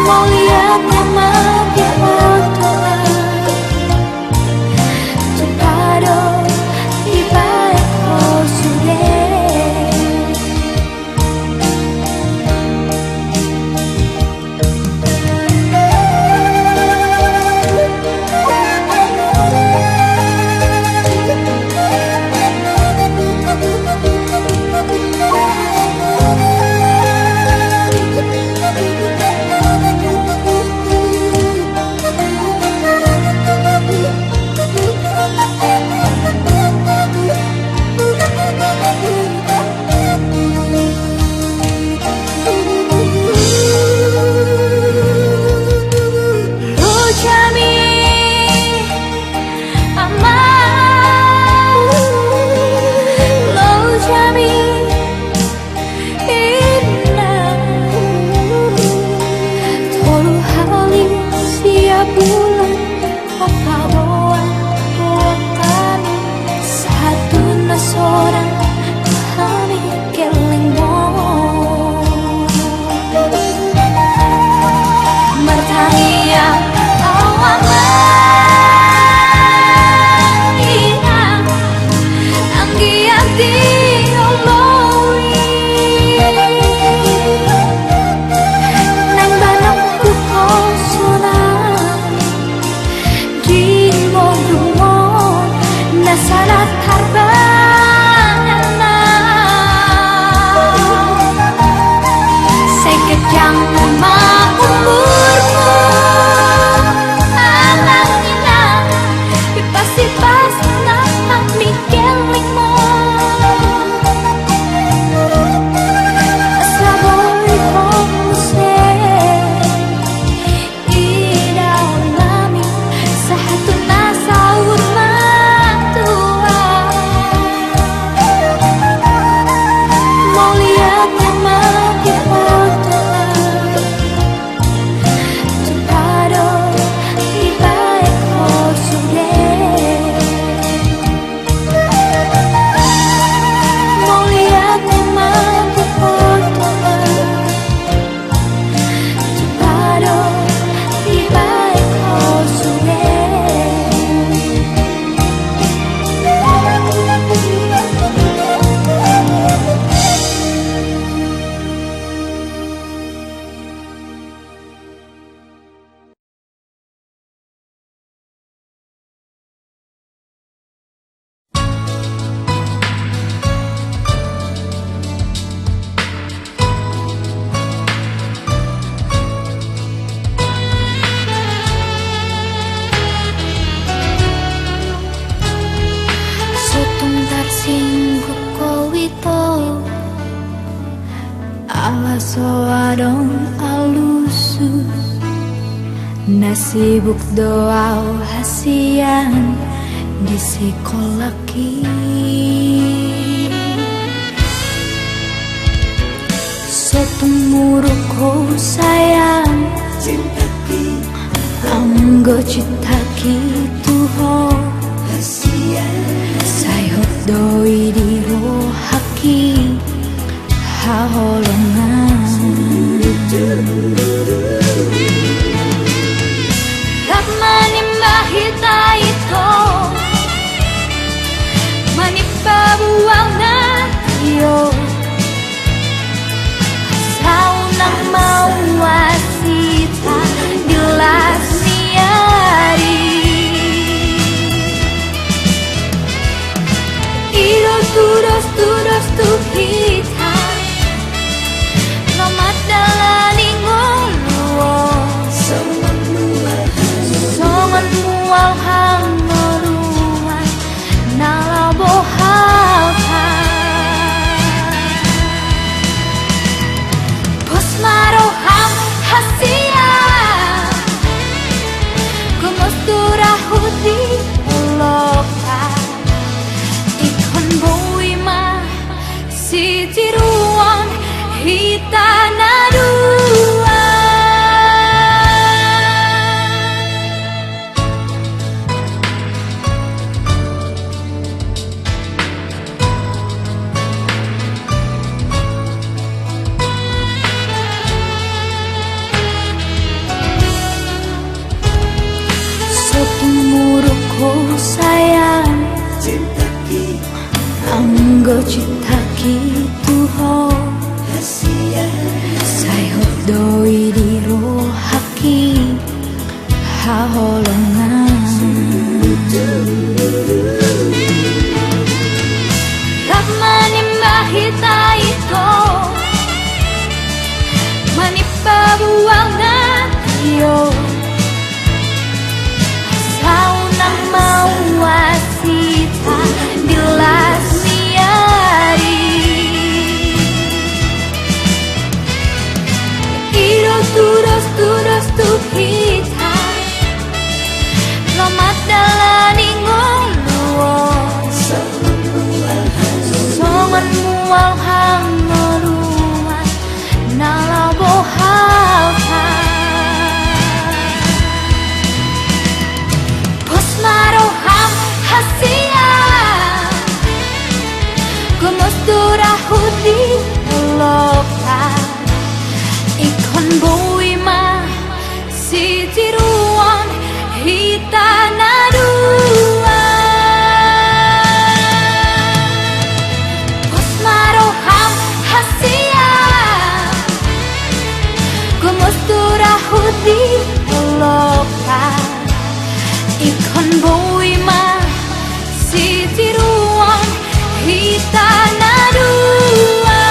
mau lihat nama di foto Tupado iba eko sude bulan apa boa buatan satu nasorang kami keling mo mertania awama ina anggi ati oloi nang banakku kosona nasalat harbanana sekejang nama umurmu alangina ipas-ipas namak mikelingmu aslaboy komuse idaw nami sa hatu nasaur soadong alusu nasibuk doa hasian di sekolaki setumurukku sayang anggo citaki tuho sayot doi di rohaki haholongan Manimba hita ito Manimba buwang na iyo Saunang mawasita Dilas niyari Iros turos tu hita Lomat dalaningo sayang anggo cinta gitu ho sayot doi di rohaki haholongan ramani mahita ito manipabuangan iyo saunang mawasita dilas miari iro turos tu kita lomat dalani ngoluo songan mual hangoluan nalabo halta posmaroham hasia gumostura hudi loka ikon boima si tiruan hitana dua posmaroham hasia gumostura hudi loka ikon boima si tiruan hitana dua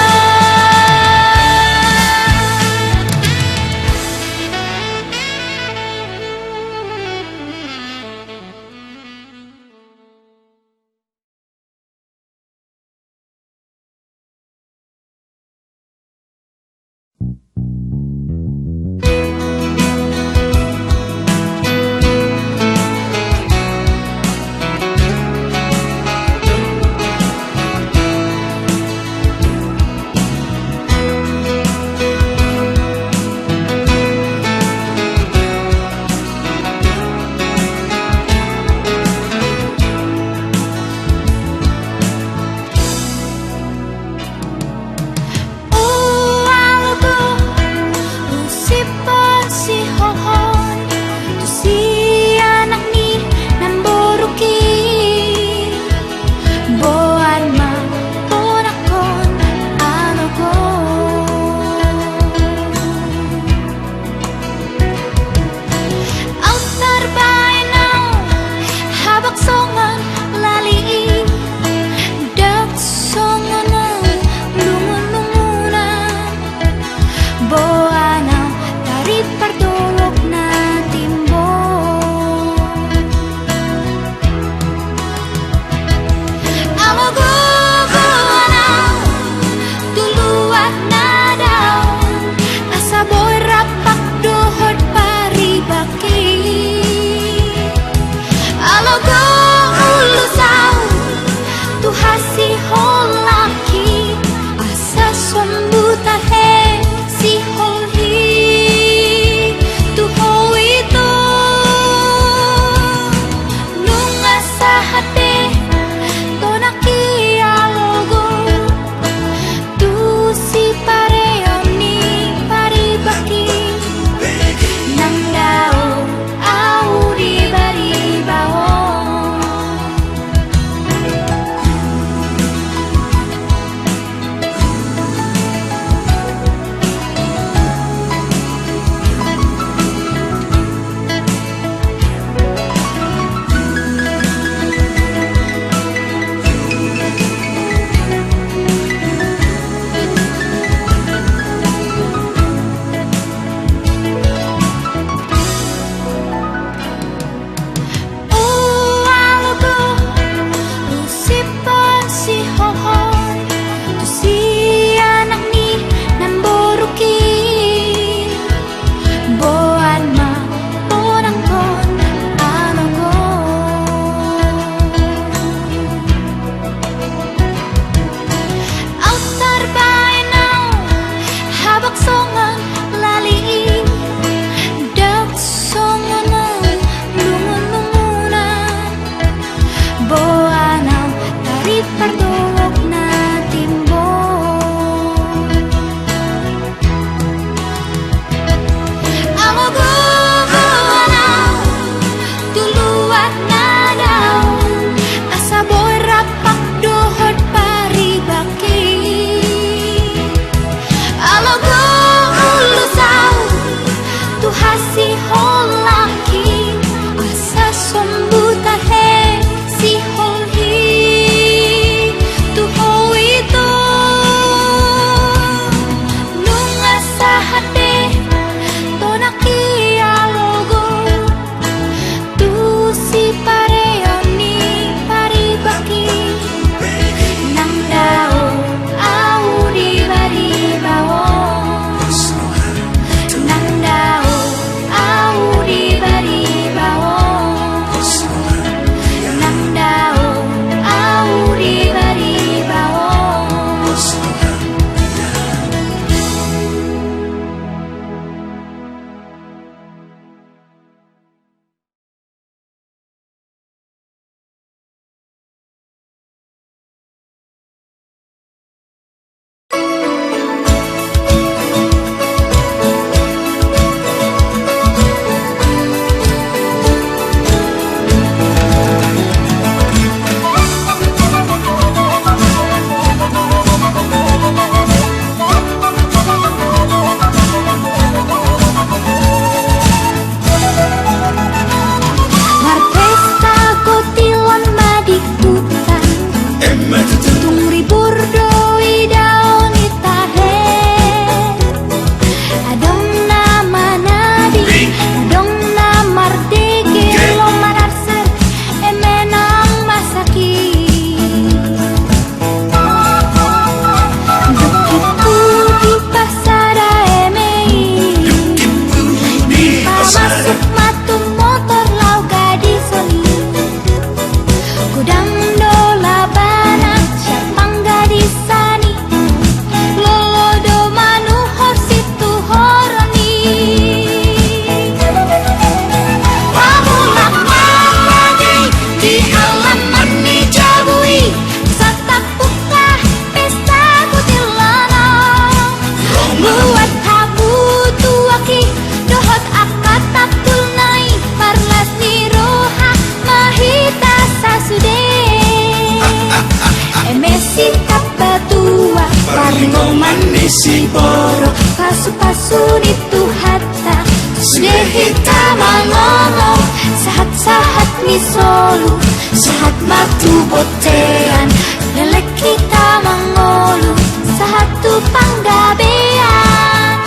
itu hatta sudah kita mangomong sahat-sahat ni solu sahat matu botean lelek kita mangolu satu panggabean.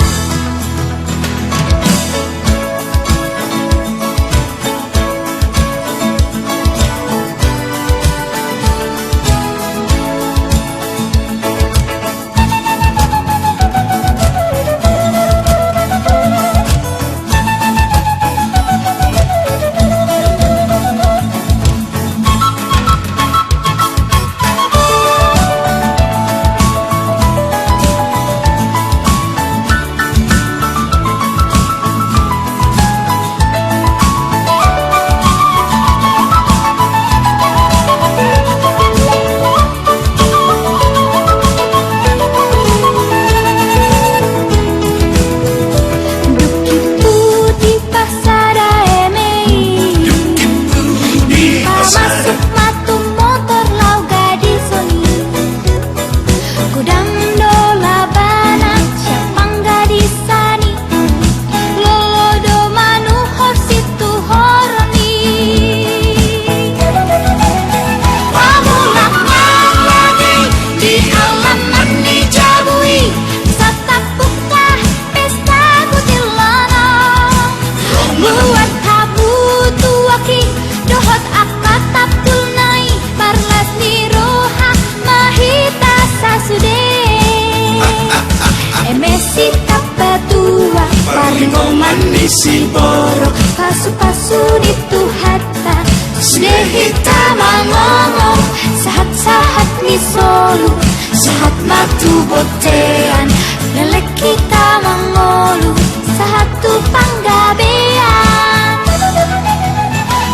Si borok pasu-pasu itu hatta sudah kita mangomong sahat-sahat ni solu sahat matu botean lelek kita mangolu satu panggabean.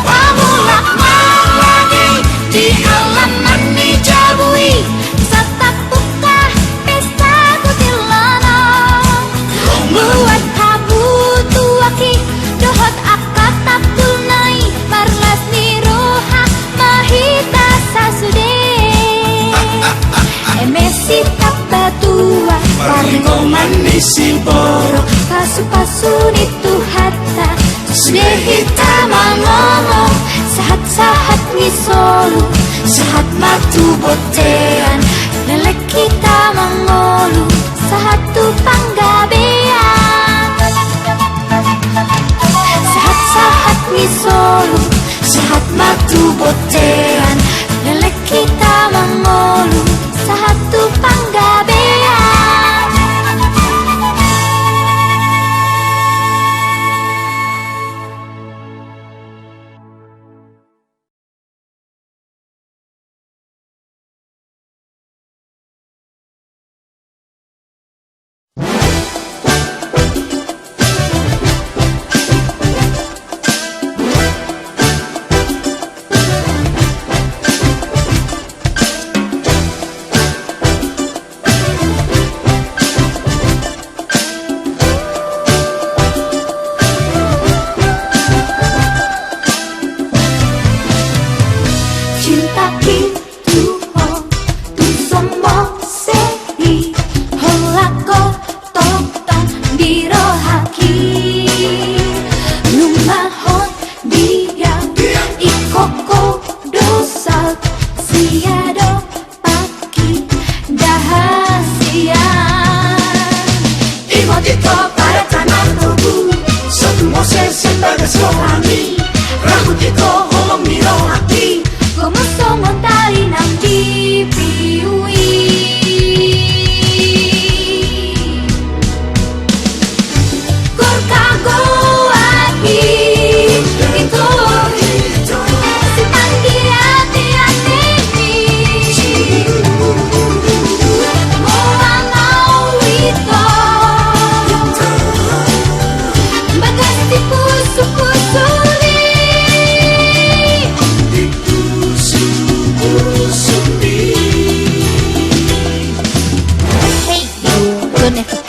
Pamulak lagi di halaman ni jabui satapuka pesta kutilana buat dohot akad tabtul nai marlas ni roha mahita sasude emesi tapatua paringoman ni si borok pasu-pasu itu hatta sudah kita mangomong sahat-sahat ni solu sahat matu botean lelek kita mangolu satu panggabean. Sahat ni solu sahat matu botean lelek kita mangolu satu panggabean.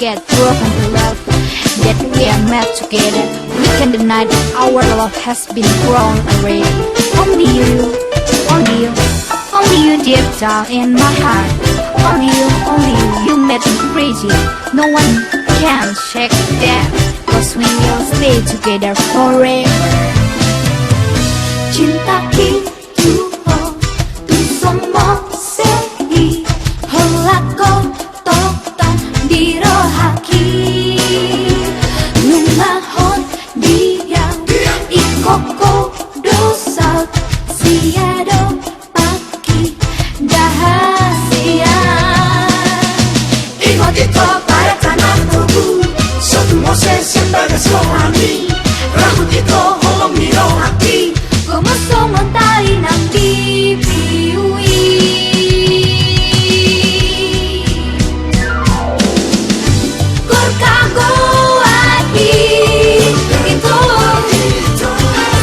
get broken to love, that we are met together. We can deny that our love has been grown already. Only you, only you, only you deep down in my heart. Only you, you made me crazy. No one can't shake that, 'cause we will stay together forever. Cinta itu tu somos sehi holako totan dirohaki lumahon diam ikoko dosal siado paki dahasia Igualito para tanah tubuh Satu Moses sebagai suami Rambut itu holong miro hati como somos tai nang dipiui Korkago ahi itu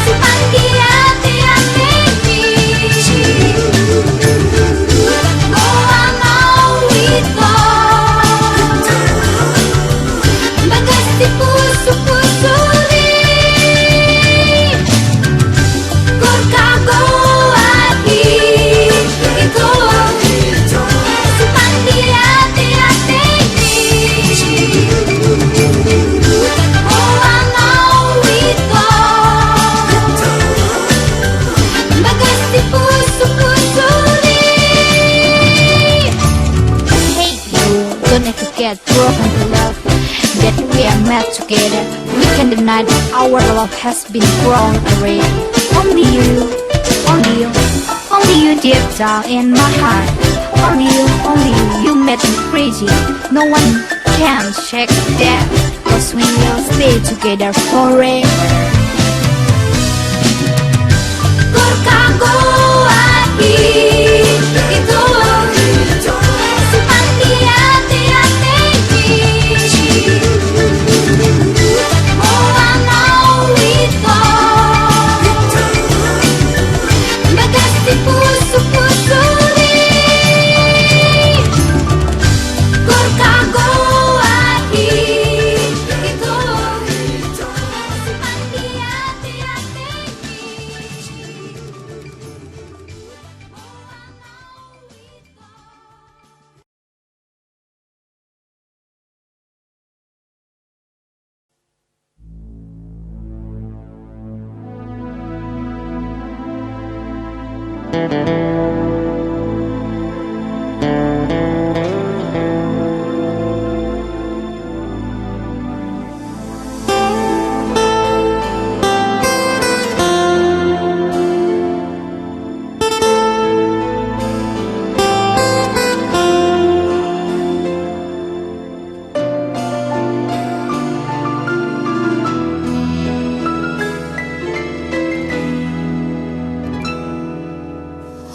simpan di hati-hati Goa mau itu bagas di pusu-pusu Korkago ahi itu simpan di hati-hati Goa mau itu bagas di pusu-pusu Hey you, don't ever get broken to love that we are met together. We can deny that our love has been grown already. Only you, only you, only you deep down in my heart. Only you, you made me crazy. No one can shake that, 'cause we will stay together forever. Korkago ahi itu simpan di hati-hati Goa mau itu bagas di pusu-pusu Korkago ahi itu simpan di hati-hati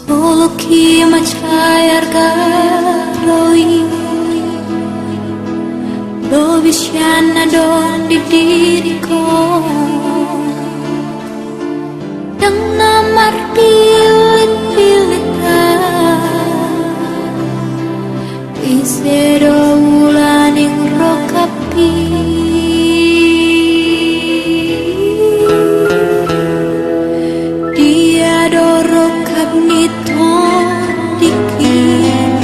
Oloki macayar garoi Dobisyana don di diriku Dang namar pilit-pilit Isero ulaning rokapi Dia dorokap nito dikit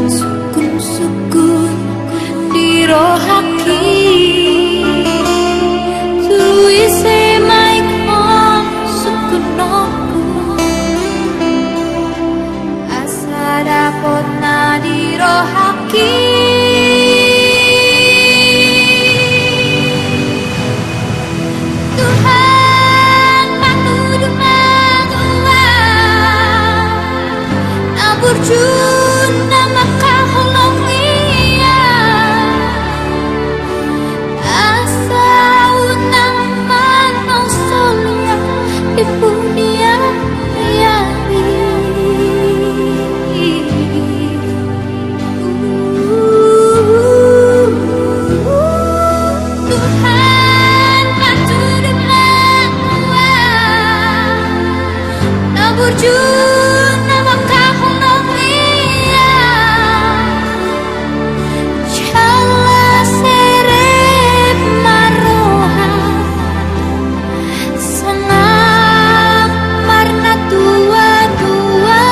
Sukun-sukun dirohaki Tuise maikon sukunoku Asa dapot na dirohaki Tuhan matudu menguat Naburjun nama kaholong iya Asa unang manong solya di dunia yari Tuhan matudu menguat Naburjun nama kaholong iya Chala serep marohan Sangat marna tua-tua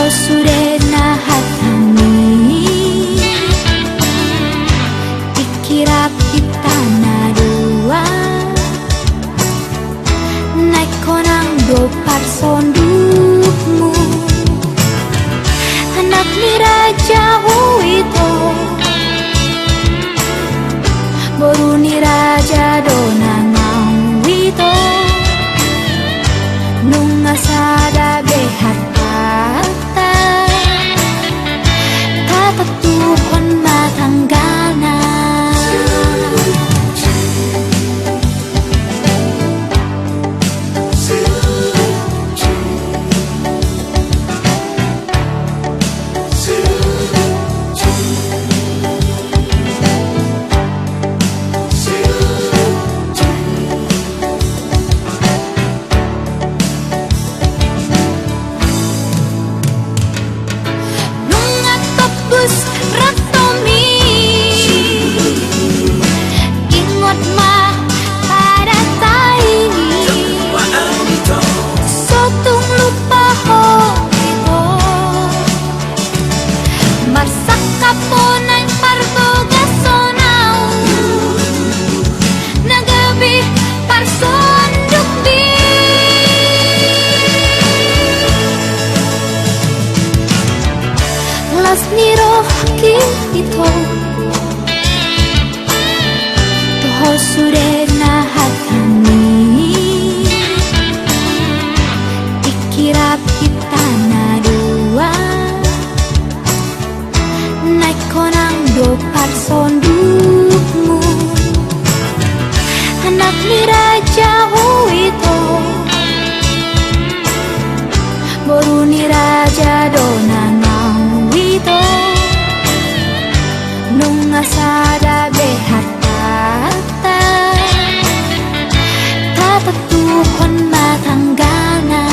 Surena hatani dikira pitana dua naik konang do parsondukmu anak ni raja huito boru ni raja do nangau wito nunga sada behat Tuhan matanggana Surena hatani dikira pitana dua naik konang do parsondukmu anak ni raja huito boru ni raja do nangau wito nunga sada behat Tuhan matanggana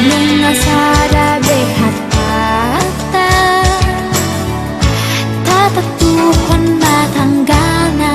nunga sada behat tata Tuhan matanggana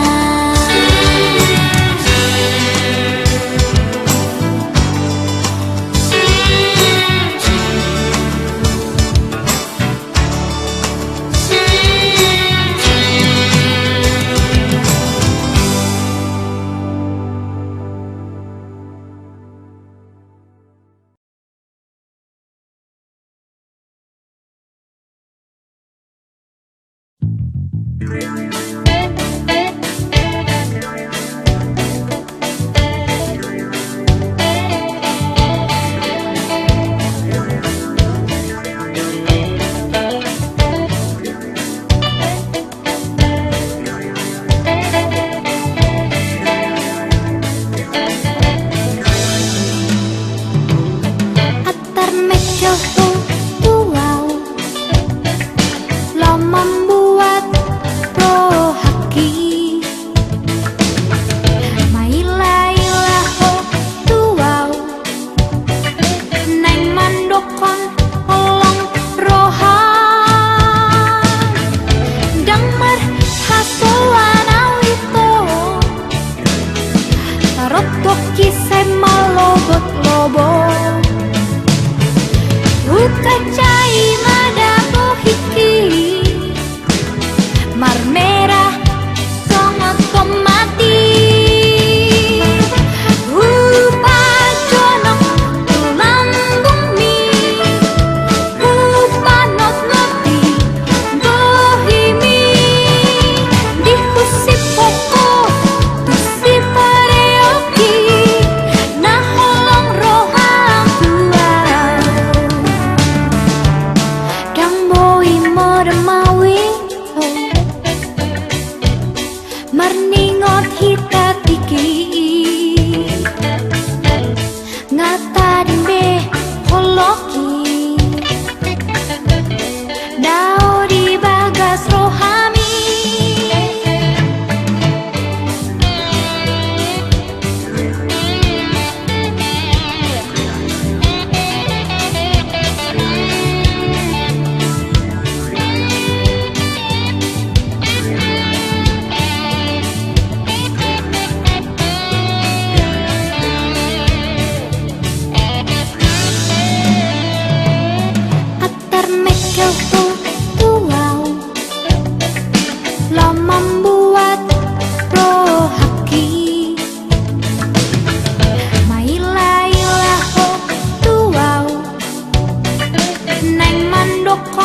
กของ